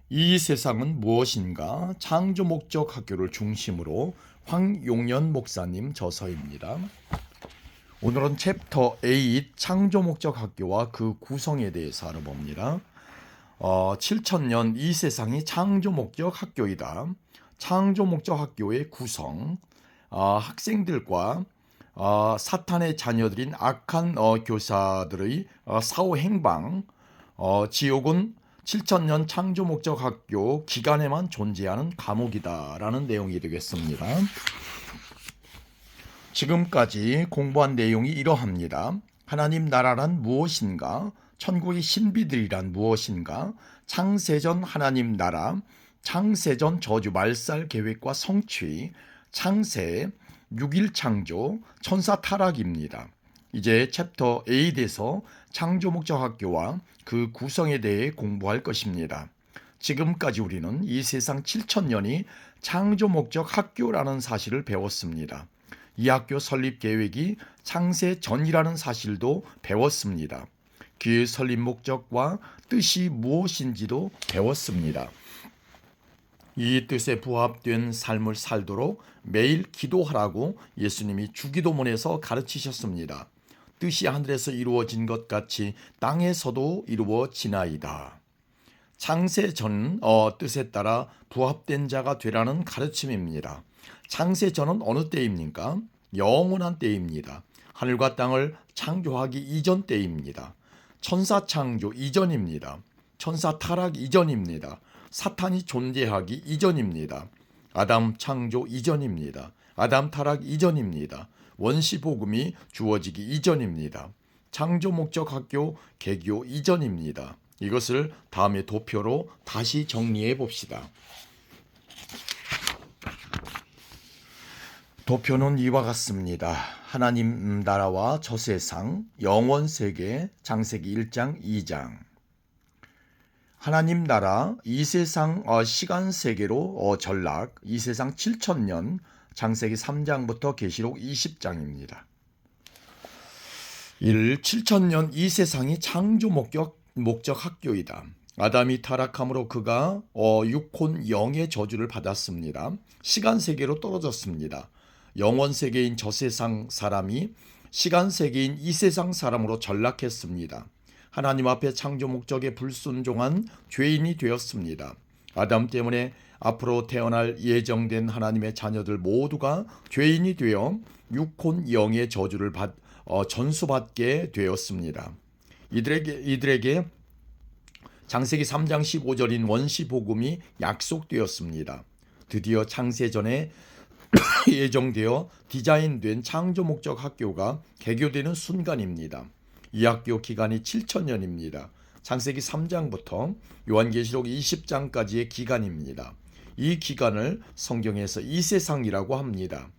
이 세상은 무엇인가? 창조 목적 학교를 중심으로 황용연 목사님 저서입니다. 오늘은 챕터 8 창조 목적 학교와 그 구성에 대해서 알아봅니다. 7천년 이 세상이 창조 목적 학교이다. 창조 목적 학교의 구성, 학생들과 사탄의 자녀들인 악한 교사들의 사후 행방, 지옥은 7천년 창조 목적 학교 기간에만 존재하는 감옥이다라는 내용이 되겠습니다. 지금까지 공부한 내용이 이러합니다. 하나님 나라란 무엇인가? 천국의 신비들이란 무엇인가? 창세전 하나님 나라, 창세전 저주 말살 계획과 성취, 창세, 6일 창조, 천사 타락입니다. 이제 챕터 8에서 창조 목적 학교와 그 구성에 대해 공부할 것입니다. 지금까지 우리는 이 세상 7천년이 창조 목적 학교라는 사실을 배웠습니다. 이 학교 설립 계획이 창세 전이라는 사실도 배웠습니다. 그 설립 목적과 뜻이 무엇인지도 배웠습니다. 이 뜻에 부합된 삶을 살도록 매일 기도하라고 예수님이 주기도문에서 가르치셨습니다. 뜻이 하늘에서 이루어진 것 같이 땅에서도 이루어지나이다. 창세 전 뜻에 따라 부합된 자가 되라는 가르침입니다. 창세 전은 어느 때입니까? 영원한 때입니다. 하늘과 땅을 창조하기 이전 때입니다. 천사 창조 이전입니다. 천사 타락 이전입니다. 사탄이 존재하기 이전입니다. 아담 창조 이전입니다. 아담 타락 이전입니다. 원시 복음이 주어지기 이전입니다. 창조 목적 학교 개교 이전입니다. 이것을 다음의 도표로 다시 정리해 봅시다. 도표는 이와 같습니다. 하나님 나라와 저 세상, 영원 세계, 창세기 1장, 2장. 하나님 나라, 이 세상 시간 세계로 전락, 이 세상 7천년, 창세기 3장부터 계시록 20장입니다. 7천년 이 세상이 창조 목적 학교이다. 아담이 타락함으로 그가 육혼 영의 저주를 받았습니다. 시간 세계로 떨어졌습니다. 영원 세계인 저 세상 사람이 시간 세계인 이 세상 사람으로 전락했습니다. 하나님 앞에 창조 목적에 불순종한 죄인이 되었습니다. 아담 때문에 앞으로 태어날 예정된 하나님의 자녀들 모두가 죄인이 되어 육혼 영의 저주를 전수받게 되었습니다. 이들에게 창세기 3장 15절인 원시 복음이 약속되었습니다. 드디어 창세전에 예정되어 디자인된 창조 목적 학교가 개교되는 순간입니다. 이 학교 기간이 7천년입니다. 창세기 3장부터 요한계시록 20장까지의 기간입니다. 이 기간을 성경에서 이 세상이라고 합니다.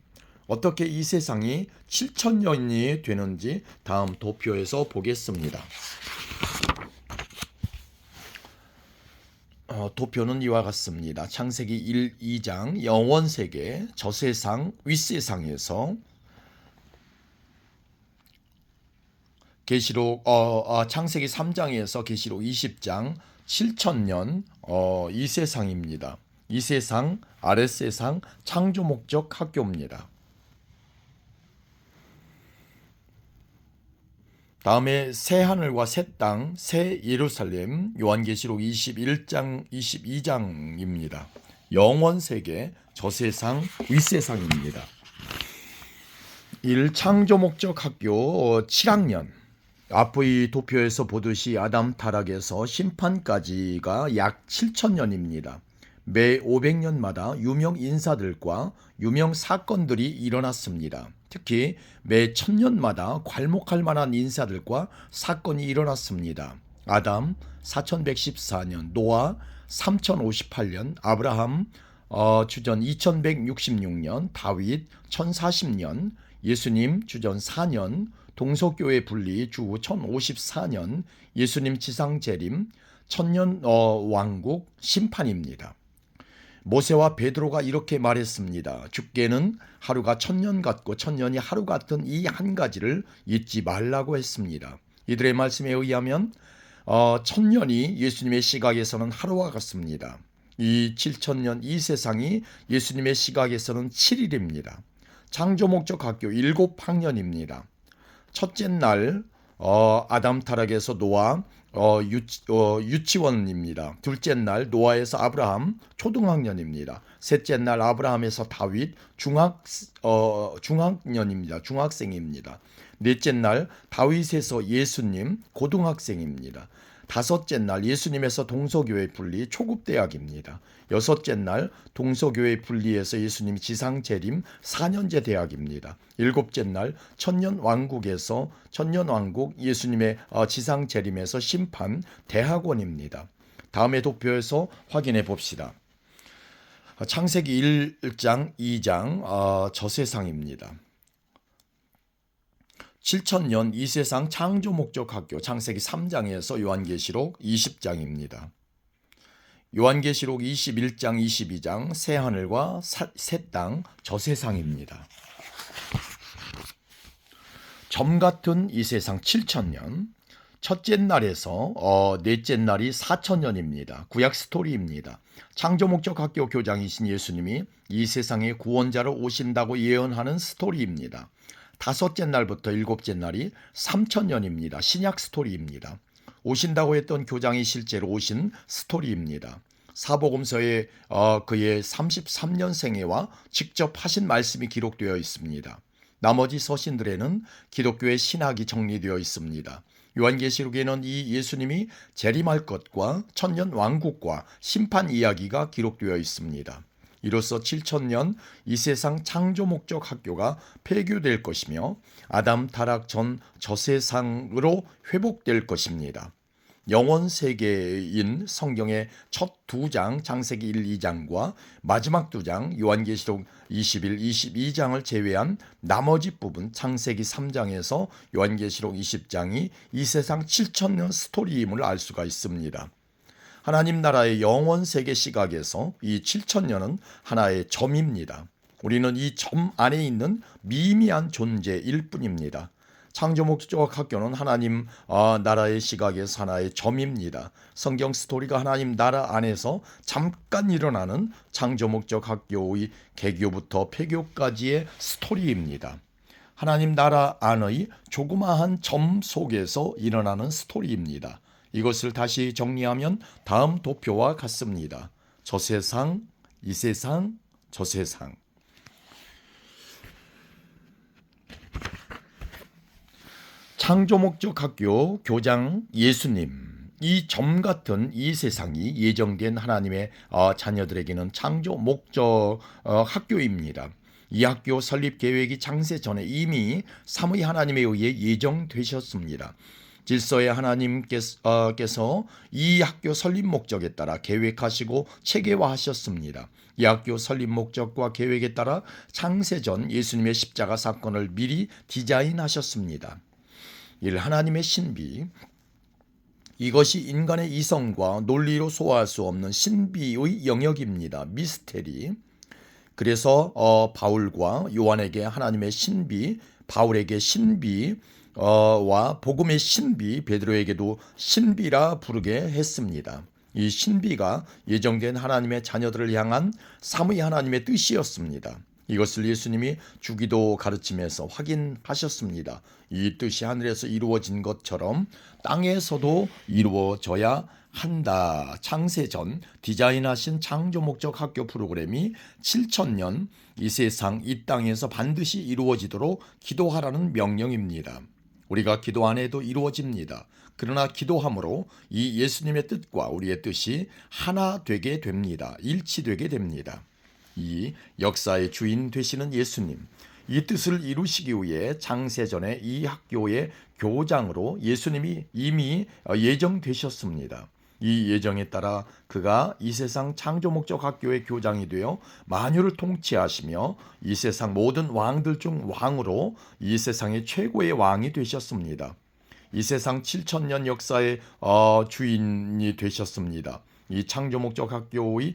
어떻게 이 세상이 7천년이 되는지 다음 도표에서 보겠습니다. 도표는 이와 같습니다. 창세기 1, 2장 영원세계, 저세상, 윗세상에서 계시록 창세기 3장에서 계시록 20장 7천년 이 세상입니다. 이 세상, 아랫세상 창조 목적 학교입니다. 다음에 새 하늘과 새 땅, 새 예루살렘, 요한계시록 21장, 22장입니다. 영원 세계, 저세상, 윗세상입니다. 1. 창조 목적 학교 7학년. 앞의 도표에서 보듯이 아담 타락에서 심판까지가 약 7천년입니다. 매 500년마다 유명 인사들과 유명 사건들이 일어났습니다. 특히 매 1000년마다 괄목할 만한 인사들과 사건이 일어났습니다. 아담 4114년, 노아 3058년, 아브라함 주전 2166년, 다윗 1040년, 예수님 주전 4년, 동서교회 분리 주 1054년, 예수님 지상 재림, 천년 왕국 심판입니다. 모세와 베드로가 이렇게 말했습니다. 주께는 하루가 천년 같고 천년이 하루 같은 이 한 가지를 잊지 말라고 했습니다. 이들의 말씀에 의하면 천년이 예수님의 시각에서는 하루와 같습니다. 이 7천년 이 세상이 예수님의 시각에서는 7일입니다. 창조 목적 학교 7학년입니다. 첫째 날 아담 타락에서 노아 유치원입니다. 둘째 날 노아에서 아브라함 초등학년입니다. 셋째 날 아브라함에서 다윗 중학년입니다. 중학생입니다. 넷째 날 다윗에서 예수님 고등학생입니다. 다섯째 날 예수님에서 동서교회 분리 초급대학입니다. 여섯째 날 동서교회 분리에서 예수님 지상재림 4년제 대학입니다. 일곱째 날 천년왕국에서 천년왕국 예수님의 지상재림에서 심판 대학원입니다. 다음의 도표에서 확인해 봅시다. 창세기 1장 2장 저세상입니다. 7천년 이 세상 창조 목적 학교 창세기 3장에서 요한계시록 20장입니다. 요한계시록 21장 22장 새하늘과 새 땅 저세상입니다. 점 같은 이 세상 7천년 첫째 날에서 넷째 날이 4천년입니다. 구약 스토리입니다. 창조 목적 학교 교장이신 예수님이 이 세상에 구원자로 오신다고 예언하는 스토리입니다. 다섯째 날부터 일곱째 날이 3천년입니다. 신약 스토리입니다. 오신다고 했던 교장이 실제로 오신 스토리입니다. 사복음서에 그의 33년 생애와 직접 하신 말씀이 기록되어 있습니다. 나머지 서신들에는 기독교의 신학이 정리되어 있습니다. 요한계시록에는 이 예수님이 재림할 것과 천년 왕국과 심판 이야기가 기록되어 있습니다. 이로써 7천년 이 세상 창조 목적 학교가 폐교될 것이며 아담 타락 전 저세상으로 회복될 것입니다. 영원 세계인 성경의 첫 두 장 창세기 1, 2장과 마지막 두 장 요한계시록 21, 22장을 제외한 나머지 부분 창세기 3장에서 요한계시록 20장이 이 세상 7천년 스토리임을 알 수가 있습니다. 하나님 나라의 영원 세계 시각에서 이 7천년은 하나의 점입니다. 우리는 이 점 안에 있는 미미한 존재일 뿐입니다. 창조 목적 학교는 하나님 나라의 시각에서 하나의 점입니다. 성경 스토리가 하나님 나라 안에서 잠깐 일어나는 창조 목적 학교의 개교부터 폐교까지의 스토리입니다. 하나님 나라 안의 조그마한 점 속에서 일어나는 스토리입니다. 이것을 다시 정리하면 다음 도표와 같습니다. 저세상, 이 세상, 저세상. 창조 목적 학교 교장 예수님. 이 점 같은 이 세상이 예정된 하나님의 자녀들에게는 창조 목적 학교입니다. 이 학교 설립 계획이 창세 전에 이미 삼위 하나님에 의해 예정되셨습니다. 질서의 하나님께서 이 학교 설립 목적에 따라 계획하시고 체계화하셨습니다. 이 학교 설립 목적과 계획에 따라 창세전 예수님의 십자가 사건을 미리 디자인하셨습니다. 1. 하나님의 신비. 이것이 인간의 이성과 논리로 소화할 수 없는 신비의 영역입니다. 미스테리. 그래서 바울과 요한에게 하나님의 신비, 바울에게 신비, 와 복음의 신비, 베드로에게도 신비라 부르게 했습니다. 이 신비가 예정된 하나님의 자녀들을 향한 삼위 하나님의 뜻이었습니다. 이것을 예수님이 주기도 가르침에서 확인하셨습니다. 이 뜻이 하늘에서 이루어진 것처럼 땅에서도 이루어져야 한다. 창세전 디자인하신 창조 목적 학교 프로그램이 7천년 이 세상 이 땅에서 반드시 이루어지도록 기도하라는 명령입니다. 우리가 기도 안 해도 이루어집니다. 그러나 기도함으로 이 예수님의 뜻과 우리의 뜻이 하나 되게 됩니다. 일치되게 됩니다. 이 역사의 주인 되시는 예수님, 이 뜻을 이루시기 위해 창세전에 이 학교의 교장으로 예수님이 이미 예정되셨습니다. 이 예정에 따라 그가 이 세상 창조 목적 학교의 교장이 되어 만유를 통치하시며 이 세상 모든 왕들 중 왕으로 이 세상의 최고의 왕이 되셨습니다. 이 세상 7천년 역사의 주인이 되셨습니다. 이 창조 목적 학교의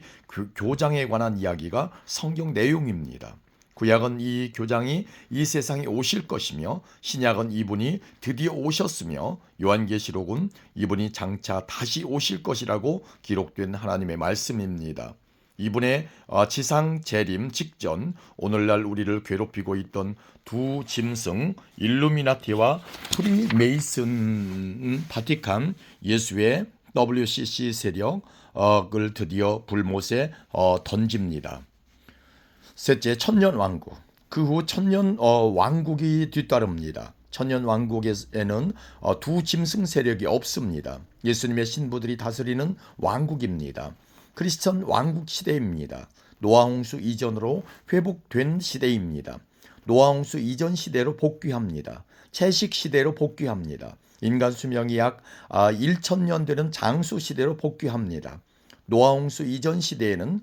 교장에 관한 이야기가 성경 내용입니다. 구약은 이 교장이 이 세상에 오실 것이며 신약은 이분이 드디어 오셨으며 요한계시록은 이분이 장차 다시 오실 것이라고 기록된 하나님의 말씀입니다. 이분의 지상 재림 직전 오늘날 우리를 괴롭히고 있던 두 짐승 일루미나티와 프리메이슨 바티칸 예수의 WCC 세력을 드디어 불못에 던집니다. 셋째, 천년왕국. 그 후 천년왕국이 뒤따릅니다. 천년왕국에는 두 짐승 세력이 없습니다. 예수님의 신부들이 다스리는 왕국입니다. 크리스천 왕국 시대입니다. 노아홍수 이전으로 회복된 시대입니다. 노아홍수 이전 시대로 복귀합니다. 채식 시대로 복귀합니다. 인간 수명이 약 1000년 되는 장수 시대로 복귀합니다. 노아홍수 이전 시대에는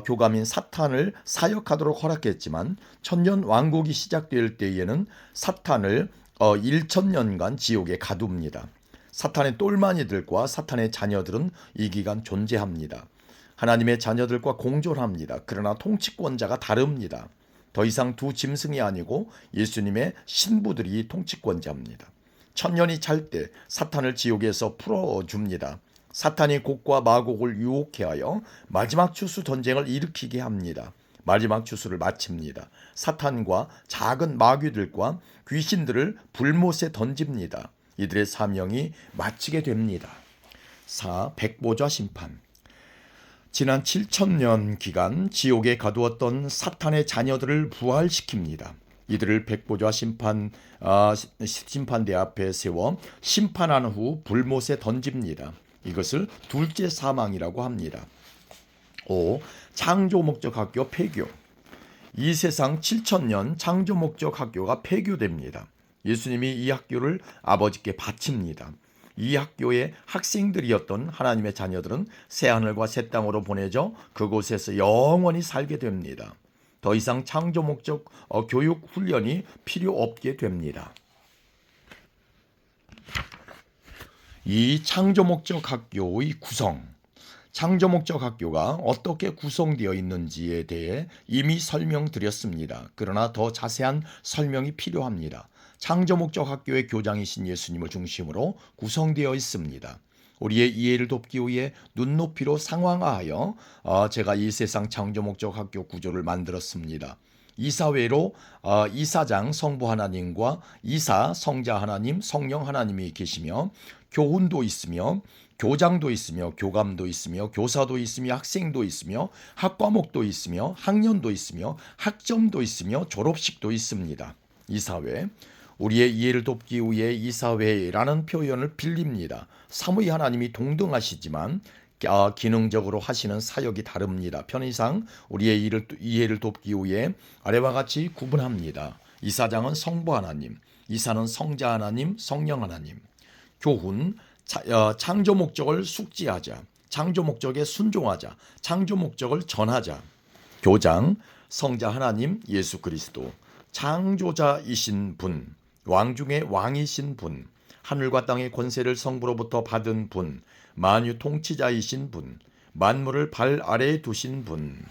교감인 사탄을 사역하도록 허락했지만 천년 왕국이 시작될 때에는 사탄을 1000년간 지옥에 가둡니다. 사탄의 똘마니들과 사탄의 자녀들은 이 기간 존재합니다. 하나님의 자녀들과 공존합니다. 그러나 통치권자가 다릅니다. 더 이상 두 짐승이 아니고 예수님의 신부들이 통치권자입니다. 천년이 찰 때 사탄을 지옥에서 풀어줍니다. 사탄이 곡과 마곡을 유혹해 하여 마지막 추수 전쟁을 일으키게 합니다. 마지막 추수를 마칩니다. 사탄과 작은 마귀들과 귀신들을 불못에 던집니다. 이들의 사명이 마치게 됩니다. 4. 백보좌 심판. 지난 7000년 기간 지옥에 가두었던 사탄의 자녀들을 부활시킵니다. 이들을 백보좌 심판대 앞에 세워 심판한 후 불못에 던집니다. 이것을 둘째 사망이라고 합니다. 5. 창조목적학교 폐교. 이 세상 7000년 창조목적학교가 폐교됩니다. 예수님이 이 학교를 아버지께 바칩니다. 이 학교의 학생들이었던 하나님의 자녀들은 새하늘과 새 땅으로 보내져 그곳에서 영원히 살게 됩니다. 더 이상 창조 목적 교육 훈련이 필요 없게 됩니다. 이 창조 목적 학교의 구성, 창조 목적 학교가 어떻게 구성되어 있는지에 대해 이미 설명드렸습니다. 그러나 더 자세한 설명이 필요합니다. 창조 목적 학교의 교장이신 예수님을 중심으로 구성되어 있습니다. 우리의 이해를 돕기 위해 눈높이로 상황화하여 제가 이 세상 창조 목적 학교 구조를 만들었습니다. 이사회로 이사장 성부 하나님과 이사 성자 하나님 성령 하나님이 계시며 교훈도 있으며 교장도 있으며 교감도 있으며 교사도 있으며 학생도 있으며 학과목도 있으며 학년도 있으며 학점도 있으며 졸업식도 있습니다. 이사회. 우리의 이해를 돕기 위해 이사회라는 표현을 빌립니다. 삼위 하나님이 동등하시지만 기능적으로 하시는 사역이 다릅니다. 편의상 우리의 이해를 돕기 위해 아래와 같이 구분합니다. 이사장은 성부 하나님, 이사는 성자 하나님, 성령 하나님. 교훈, 창조 목적을 숙지하자, 창조 목적에 순종하자, 창조 목적을 전하자. 교장, 성자 하나님 예수 그리스도, 창조자이신 분, 왕 중에 왕이신 분, 하늘과 땅의 권세를 성부로부터 받은 분, 만유 통치자이신 분, 만물을 발 아래에 두신 분.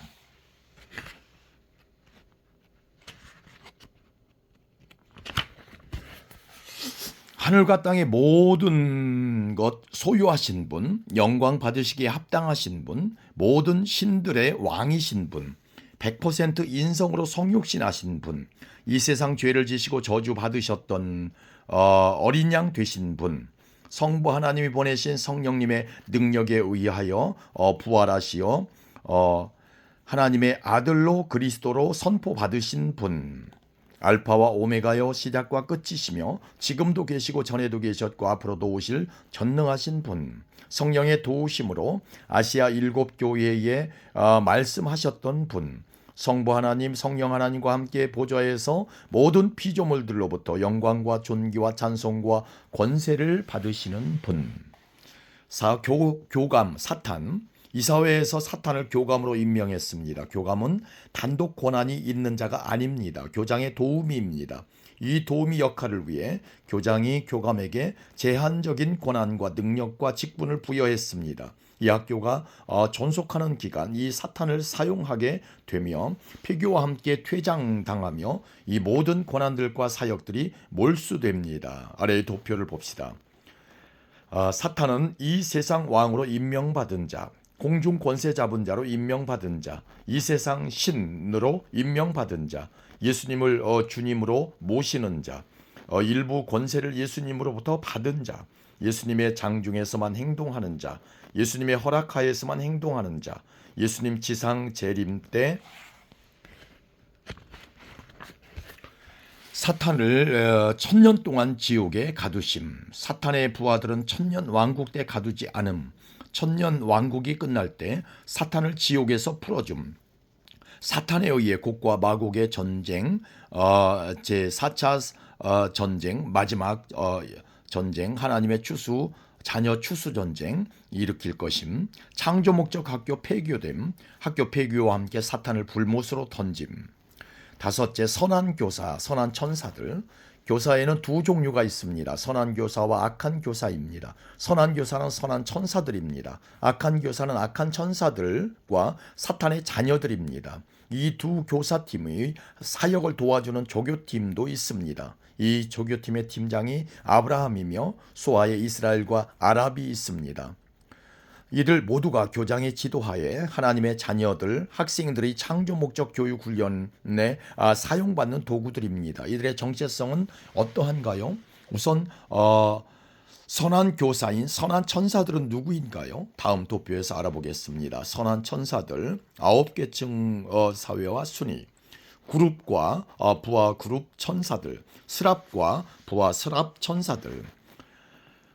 하늘과 땅의 모든 것 소유하신 분, 영광 받으시기에 합당하신 분, 모든 신들의 왕이신 분, 100% 인성으로 성육신하신 분, 이 세상 죄를 지시고 저주 받으셨던 어린 양 되신 분, 성부 하나님이 보내신 성령님의 능력에 의하여 부활하시어 하나님의 아들로 그리스도로 선포받으신 분, 알파와 오메가여 시작과 끝이시며 지금도 계시고 전에도 계셨고 앞으로도 오실 전능하신 분, 성령의 도우심으로 아시아 7교회에 말씀하셨던 분, 성부 하나님, 성령 하나님과 함께 보좌에서 모든 피조물들로부터 영광과 존귀와 찬송과 권세를 받으시는 분. 4. 교감, 사탄. 이 사회에서 사탄을 교감으로 임명했습니다. 교감은 단독 권한이 있는 자가 아닙니다. 교장의 도우미입니다. 이 도우미 역할을 위해 교장이 교감에게 제한적인 권한과 능력과 직분을 부여했습니다. 이 학교가 존속하는 기간 이 사탄을 사용하게 되며 폐교와 함께 퇴장당하며 이 모든 권한들과 사역들이 몰수됩니다. 아래의 도표를 봅시다. 사탄은 이 세상 왕으로 임명받은 자, 공중 권세 잡은 자로 임명받은 자, 이 세상 신으로 임명받은 자, 예수님을 주님으로 모시는 자, 일부 권세를 예수님으로부터 받은 자, 예수님의 장중에서만 행동하는 자, 예수님의 허락하에서만 행동하는 자, 예수님 지상 재림 때 사탄을 1000년 동안 지옥에 가두심. 사탄의 부하들은 1000년 왕국 때 가두지 않음. 1000년 왕국이 끝날 때 사탄을 지옥에서 풀어줌. 사탄에 의해 곡과 마곡의 전쟁, 제4차 전쟁, 마지막 전쟁, 하나님의 추수, 자녀 추수 전쟁 일으킬 것임. 창조 목적 학교 폐교됨. 학교 폐교와 함께 사탄을 불못으로 던짐. 다섯째, 선한 교사, 선한 천사들. 교사에는 두 종류가 있습니다. 선한 교사와 악한 교사입니다. 선한 교사는 선한 천사들입니다. 악한 교사는 악한 천사들과 사탄의 자녀들입니다. 이 두 교사팀의 사역을 도와주는 조교팀도 있습니다. 이 조교팀의 팀장이 아브라함이며 소아에 이스라엘과 아랍이 있습니다. 이들 모두가 교장의 지도하에 하나님의 자녀들, 학생들의 창조 목적 교육 훈련에 사용받는 도구들입니다. 이들의 정체성은 어떠한가요? 우선 선한 교사인 선한 천사들은 누구인가요? 다음 도표에서 알아보겠습니다. 선한 천사들 9계층 사회와 순위, 그룹과 부하 그룹 천사들, 스랍과 부하 스랍 천사들,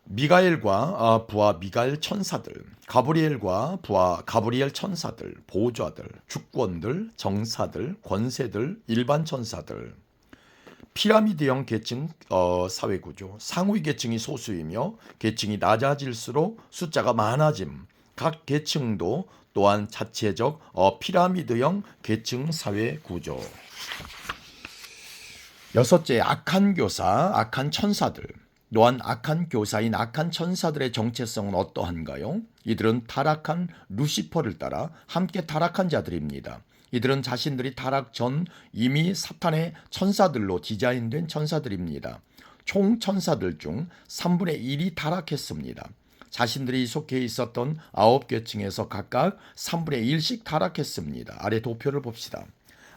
미가엘과 부하 미가엘 천사들, 가브리엘과 부하 가브리엘 천사들, 보좌들, 주권들, 정사들, 권세들, 일반 천사들. 피라미드형 계층 사회구조. 상위 계층이 소수이며 계층이 낮아질수록 숫자가 많아짐. 각 계층도 또한 자체적 피라미드형 계층 사회구조. 여섯째, 악한 교사, 악한 천사들. 또한 악한 교사인 악한 천사들의 정체성은 어떠한가요? 이들은 타락한 루시퍼를 따라 함께 타락한 자들입니다. 이들은 자신들이 타락 전 이미 사탄의 천사들로 디자인된 천사들입니다. 총 천사들 중 3분의 1이 타락했습니다. 자신들이 속해 있었던 9계층에서 각각 3분의 1씩 타락했습니다. 아래 도표를 봅시다.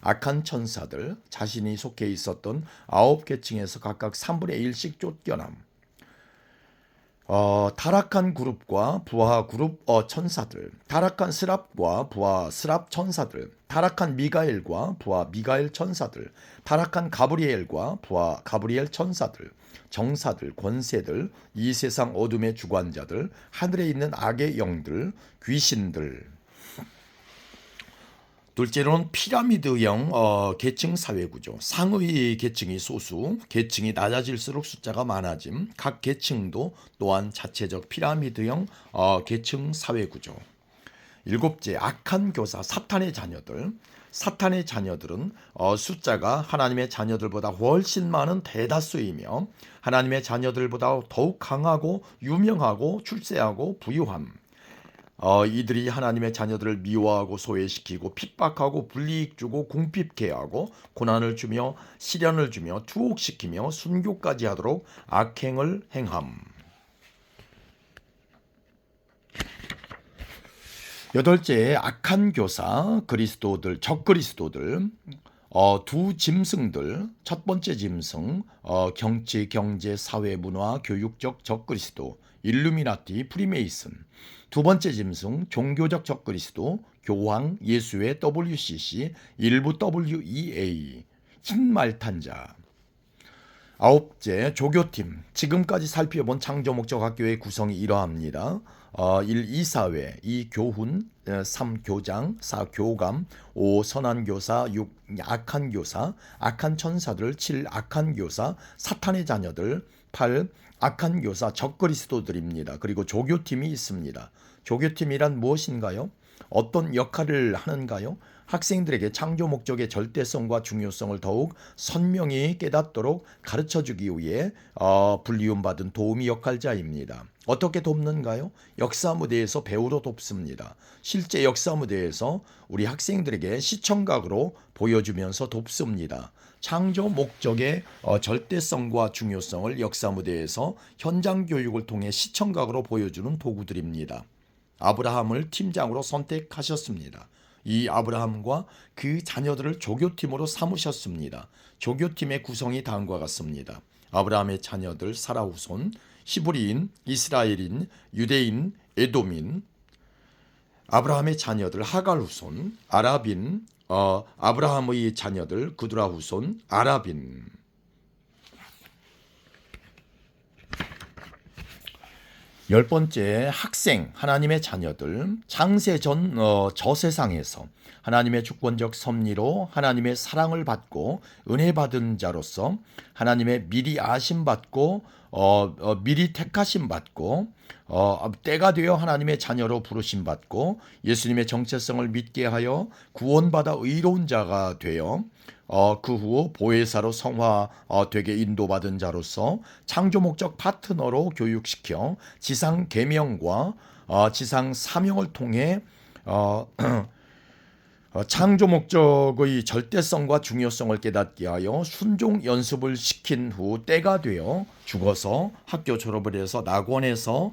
악한 천사들, 자신이 속해 있었던 9계층에서 각각 3분의 1씩 쫓겨남. 타락한 그룹과 부하 그룹 천사들, 타락한 스랍과 부하 스랍 천사들, 타락한 미가엘과 부하 미가엘 천사들, 타락한 가브리엘과 부하 가브리엘 천사들, 정사들, 권세들, 이 세상 어둠의 주관자들, 하늘에 있는 악의 영들, 귀신들. 둘째로는 피라미드형 계층 사회구조. 상위 계층이 소수, 계층이 낮아질수록 숫자가 많아짐. 각 계층도 또한 자체적 피라미드형 계층 사회구조. 일곱째, 악한 교사, 사탄의 자녀들. 사탄의 자녀들은 숫자가 하나님의 자녀들보다 훨씬 많은 대다수이며 하나님의 자녀들보다 더욱 강하고 유명하고 출세하고 부유함. 이들이 하나님의 자녀들을 미워하고 소외시키고 핍박하고 불이익 주고 궁핍케 하고 고난을 주며 시련을 주며 투옥시키며 순교까지 하도록 악행을 행함. 여덟째, 악한 교사, 그리스도들, 적그리스도들. 두 짐승들. 첫 번째 짐승, 정치, 경제, 사회, 문화, 교육적 적그리스도, 일루미나티, 프리메이슨. 두 번째 짐승, 종교적 적그리스도, 교황, 예수의 WCC, 일부 WEA, 흰말탄자. 아홉째, 조교팀. 지금까지 살펴본 창조목적학교의 구성이 이러합니다. 1. 이사회, 2. 교훈, 3. 교장, 4. 교감, 5. 선한 교사, 6. 악한 교사, 악한 천사들, 7. 악한 교사, 사탄의 자녀들, 8. 악한 교사, 적그리스도들입니다. 그리고 조교팀이 있습니다. 조교팀이란 무엇인가요? 어떤 역할을 하는가요? 학생들에게 창조 목적의 절대성과 중요성을 더욱 선명히 깨닫도록 가르쳐주기 위해 불리움받은 도우미 역할자입니다. 어떻게 돕는가요? 역사 무대에서 배우로 돕습니다. 실제 역사 무대에서 우리 학생들에게 시청각으로 보여주면서 돕습니다. 창조 목적의 절대성과 중요성을 역사 무대에서 현장 교육을 통해 시청각으로 보여주는 도구들입니다. 아브라함을 팀장으로 선택하셨습니다. 이 아브라함과 그 자녀들을 조교팀으로 삼으셨습니다. 조교팀의 구성이 다음과 같습니다. 아브라함의 자녀들 사라 후손, 히브리인, 이스라엘인, 유대인, 에돔인, 아브라함의 자녀들 하갈 후손, 아랍인, 아브라함의 자녀들 그두라 후손, 아랍인. 열 번째, 학생, 하나님의 자녀들, 창세 전 저세상에서 하나님의 주권적 섭리로 하나님의 사랑을 받고 은혜 받은 자로서 하나님의 미리 아심 받고 미리 택하심 받고 때가 되어 하나님의 자녀로 부르심 받고 예수님의 정체성을 믿게 하여 구원받아 의로운 자가 되어 그 후 보혜사로 성화되게 인도받은 자로서 창조 목적 파트너로 교육시켜 지상 계명과 지상 사명을 통해 창조 목적의 절대성과 중요성을 깨닫게 하여 순종 연습을 시킨 후 때가 되어 죽어서 학교 졸업을 해서 낙원에서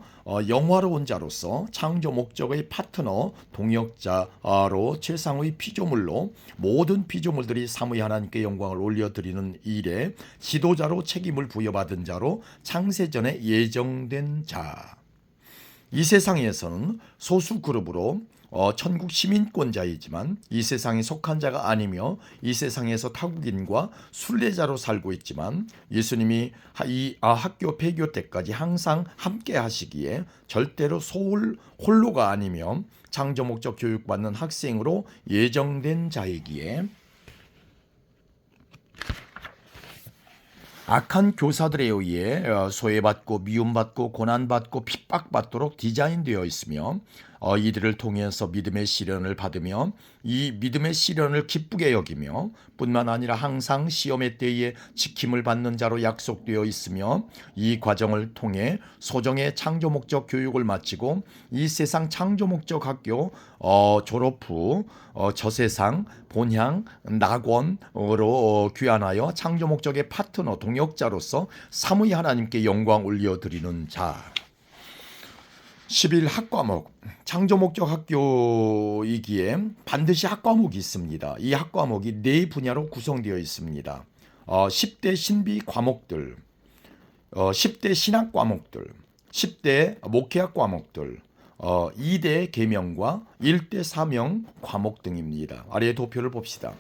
영화로운 자로서 창조 목적의 파트너 동역자로 최상의 피조물로 모든 피조물들이 삼위 하나님께 영광을 올려드리는 일에 지도자로 책임을 부여받은 자로 창세전에 예정된 자. 이 세상에서는 소수 그룹으로 천국 시민권자이지만 이 세상에 속한 자가 아니며 이 세상에서 타국인과 순례자로 살고 있지만 예수님이 이 학교 폐교 때까지 항상 함께 하시기에 절대로 홀로가 아니며 창조 목적 교육받는 학생으로 예정된 자이기에 악한 교사들에 의해 소외받고 미움받고 고난받고 핍박받도록 디자인되어 있으며 이들을 통해서 믿음의 시련을 받으며 이 믿음의 시련을 기쁘게 여기며 뿐만 아니라 항상 시험의 때에 지킴을 받는 자로 약속되어 있으며 이 과정을 통해 소정의 창조 목적 교육을 마치고 이 세상 창조 목적 학교 졸업 후 저세상 본향 낙원으로 귀환하여 창조 목적의 파트너 동역자로서 삼위 하나님께 영광 올려드리는 자. 11 학과목, 창조 목적 학교이기에 반드시 학과목이 있습니다. 이 학과목이 네 분야로 구성되어 있습니다. 10대 신비 과목들, 10대 신학 과목들, 10대 목회학 과목들, 2대 계명과 1대 사명 과목 등입니다. 아래의 도표를 봅시다.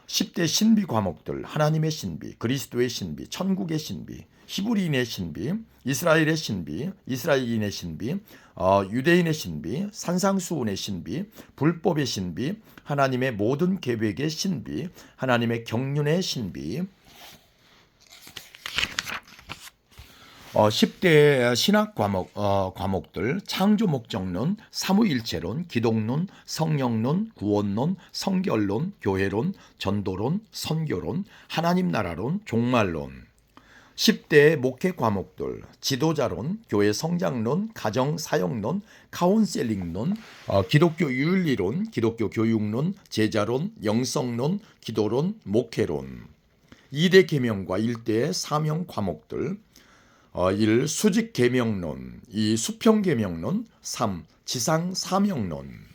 10대 신비 과목들, 하나님의 신비, 그리스도의 신비, 천국의 신비, 히브리인의 신비, 이스라엘의 신비, 이스라엘인의 신비, 유대인의 신비, 산상수훈의 신비, 불법의 신비, 하나님의 모든 계획의 신비, 하나님의 경륜의 신비, 10대 신학 과목들, 창조 목적론, 삼위일체론, 기독론, 성령론, 구원론, 성결론, 교회론, 전도론, 선교론, 하나님 나라론, 종말론. 10대 목회 과목들, 지도자론, 교회 성장론, 가정 사역론, 카운셀링론, 기독교 윤리론, 기독교 교육론, 제자론, 영성론, 기도론, 목회론. 2대 계명과 1대 사명 과목들, 1. 수직 계명론, 2. 수평 계명론, 3. 지상 사명론.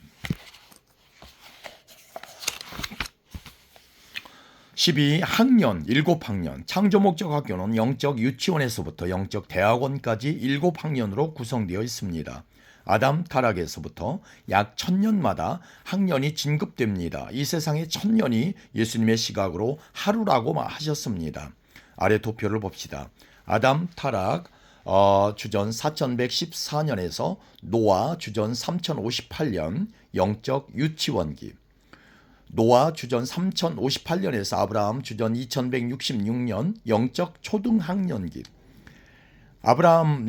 12. 학년, 7학년. 창조 목적 학교는 영적 유치원에서부터 영적 대학원까지 7학년으로 구성되어 있습니다. 아담 타락에서부터 약 1000년마다 학년이 진급됩니다. 이 세상의 1000년이 예수님의 시각으로 하루라고 하셨습니다. 아래 도표를 봅시다. 아담 타락 주전 4114년에서 노아 주전 3058년 영적 유치원기, 노아 주전 3058년에서 아브라함 주전 2166년 영적 초등학년기, 아브라함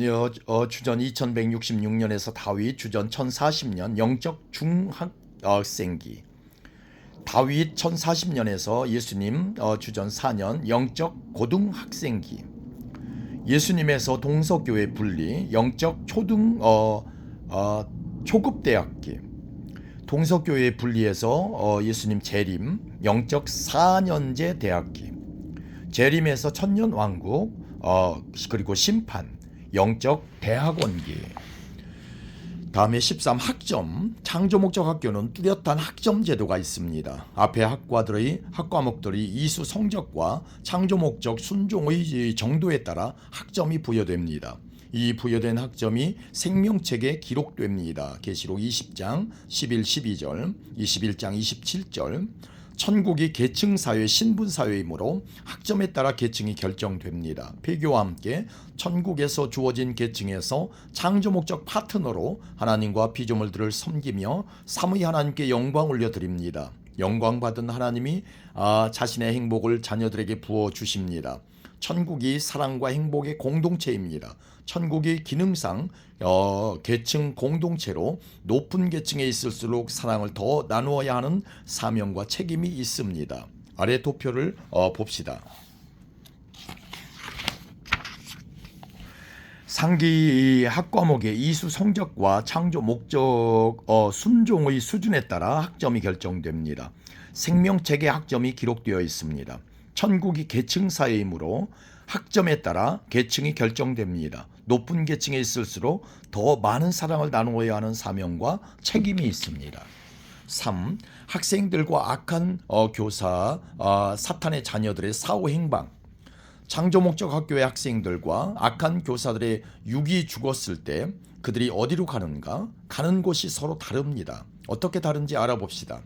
주전 2166년에서 다윗 주전 1040년 영적 중학생기, 다윗 1040년에서 예수님 주전 4년 영적 고등학생기, 예수님에서 동서교회 분리 영적 초급대학기, 동서교회 분리에서 예수님 재림 영적 4년제 대학기, 재림에서 천년왕국 그리고 심판 영적 대학원기. 다음에 13 학점, 창조목적 학교는 뚜렷한 학점 제도가 있습니다. 앞에 학과목들이 이수 성적과 창조목적 순종의 정도에 따라 학점이 부여됩니다. 이 부여된 학점이 생명책에 기록됩니다. 계시록 20장 11, 12절, 21장 27절. 천국이 계층사회, 신분사회이므로 학점에 따라 계층이 결정됩니다. 폐교와 함께 천국에서 주어진 계층에서 창조목적 파트너로 하나님과 피조물들을 섬기며 삼위 하나님께 영광 올려드립니다. 영광받은 하나님이 자신의 행복을 자녀들에게 부어주십니다. 천국이 사랑과 행복의 공동체입니다. 천국이 기능상 계층 공동체로 높은 계층에 있을수록 사랑을 더 나누어야 하는 사명과 책임이 있습니다. 아래 도표를 봅시다. 상기 학과목의 이수 성적과 창조 목적 순종의 수준에 따라 학점이 결정됩니다. 생명책의 학점이 기록되어 있습니다. 천국이 계층사회이므로 학점에 따라 계층이 결정됩니다. 높은 계층에 있을수록 더 많은 사랑을 나누어야 하는 사명과 책임이 있습니다. 3. 학생들과 악한 교사, 사탄의 자녀들의 사후 행방. 창조목적 학교의 학생들과 악한 교사들의 육이 죽었을 때 그들이 어디로 가는가? 가는 곳이 서로 다릅니다. 어떻게 다른지 알아봅시다.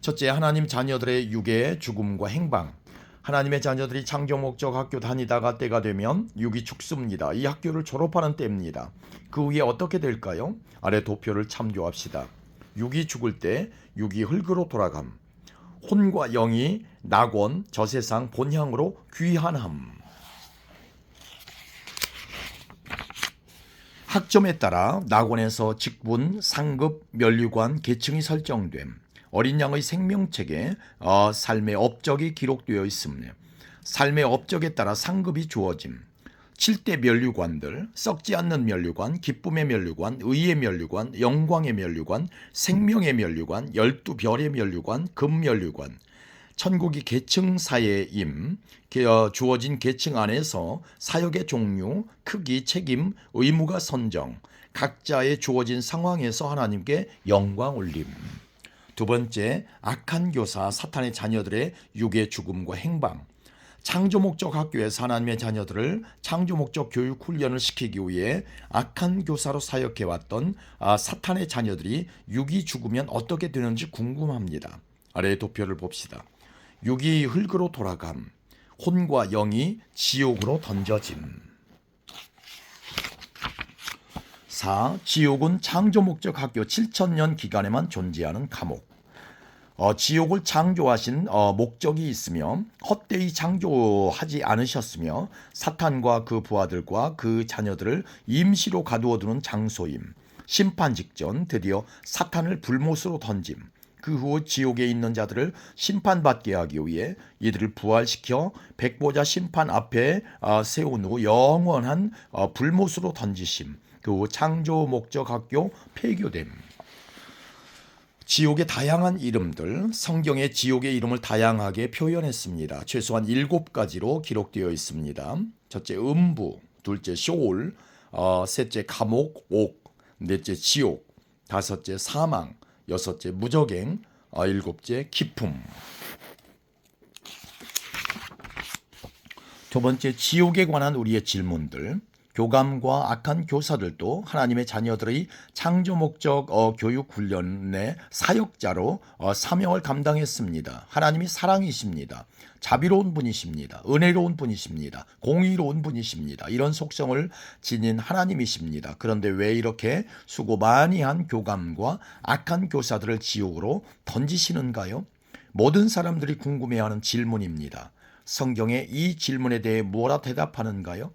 첫째, 하나님 자녀들의 육의 죽음과 행방. 하나님의 자녀들이 창조목적 학교 다니다가 때가 되면 육이 죽습니다. 이 학교를 졸업하는 때입니다. 그 후에 어떻게 될까요? 아래 도표를 참조합시다. 육이 죽을 때 육이 흙으로 돌아감. 혼과 영이 낙원, 저세상, 본향으로 귀환함. 학점에 따라 낙원에서 직분, 상급, 면류관, 계층이 설정됨. 어린 양의 생명책에 삶의 업적이 기록되어 있습니다. 삶의 업적에 따라 상급이 주어짐. 7대 면류관들, 썩지 않는 면류관, 기쁨의 면류관, 의의 면류관, 영광의 면류관, 생명의 면류관, 12별의 면류관, 금면류관. 천국이 계층 사회임, 주어진 계층 안에서 사역의 종류, 크기, 책임, 의무가 선정, 각자의 주어진 상황에서 하나님께 영광 올림. 두 번째, 악한 교사, 사탄의 자녀들의 육의 죽음과 행방. 창조목적 학교에서 하나님의 자녀들을 창조목적 교육 훈련을 시키기 위해 악한 교사로 사역해왔던 사탄의 자녀들이 육이 죽으면 어떻게 되는지 궁금합니다. 아래의 도표를 봅시다. 육이 흙으로 돌아감, 혼과 영이 지옥으로 던져짐. 4. 지옥은 창조목적 학교 7,000년 기간에만 존재하는 감옥. 지옥을 창조하신 목적이 있으며 헛되이 창조하지 않으셨으며 사탄과 그 부하들과 그 자녀들을 임시로 가두어두는 장소임. 심판 직전 드디어 사탄을 불못으로 던짐. 그 후 지옥에 있는 자들을 심판받게 하기 위해 이들을 부활시켜 백보자 심판 앞에 세운 후 영원한 불못으로 던지심. 그 후 창조 목적 학교 폐교됨. 지옥의 다양한 이름들, 성경에 지옥의 이름을 다양하게 표현했습니다. 최소한 7가지로 기록되어 있습니다. 첫째 음부, 둘째 쇼올, 셋째 감옥, 옥, 넷째 지옥, 다섯째 사망, 여섯째 무적행, 일곱째 기품. 두 번째 지옥에 관한 우리의 질문들. 교감과 악한 교사들도 하나님의 자녀들의 창조 목적 교육 훈련의 사역자로 사명을 감당했습니다. 하나님이 사랑이십니다. 자비로운 분이십니다. 은혜로운 분이십니다. 공의로운 분이십니다. 이런 속성을 지닌 하나님이십니다. 그런데 왜 이렇게 수고 많이 한 교감과 악한 교사들을 지옥으로 던지시는가요? 모든 사람들이 궁금해하는 질문입니다. 성경에 이 질문에 대해 뭐라 대답하는가요?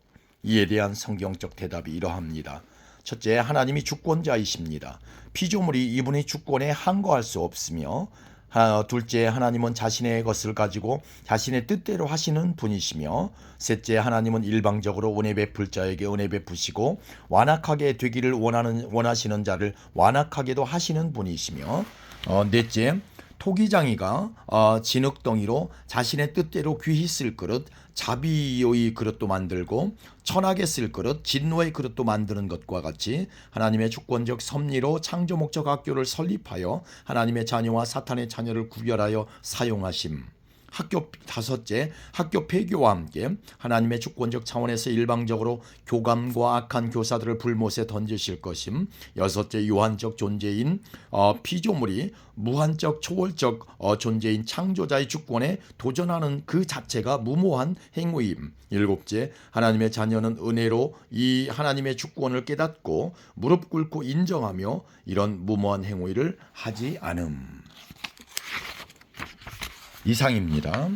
이에 대한 성경적 대답이 이러합니다. 첫째, 하나님이 주권자이십니다. 피조물이 이분의 주권에 항거할 수 없으며, 둘째, 하나님은 자신의 것을 가지고 자신의 뜻대로 하시는 분이시며, 셋째, 하나님은 일방적으로 은혜 베풀 자에게 은혜 베푸시고 완악하게 되기를 원하시는 자를 완악하게도 하시는 분이시며, 넷째, 토기장이가 진흙덩이로 자신의 뜻대로 귀히 쓸 그릇, 자비의 그릇도 만들고 천하게 쓸 그릇, 진노의 그릇도 만드는 것과 같이 하나님의 주권적 섭리로 창조 목적 학교를 설립하여 하나님의 자녀와 사탄의 자녀를 구별하여 사용하심. 다섯째, 학교 폐교와 함께 하나님의 주권적 차원에서 일방적으로 교감과 악한 교사들을 불못에 던지실 것임. 여섯째, 유한적 존재인 피조물이 무한적 초월적 존재인 창조자의 주권에 도전하는 그 자체가 무모한 행위임. 일곱째, 하나님의 자녀는 은혜로 이 하나님의 주권을 깨닫고 무릎 꿇고 인정하며 이런 무모한 행위를 하지 않음. 이상입니다.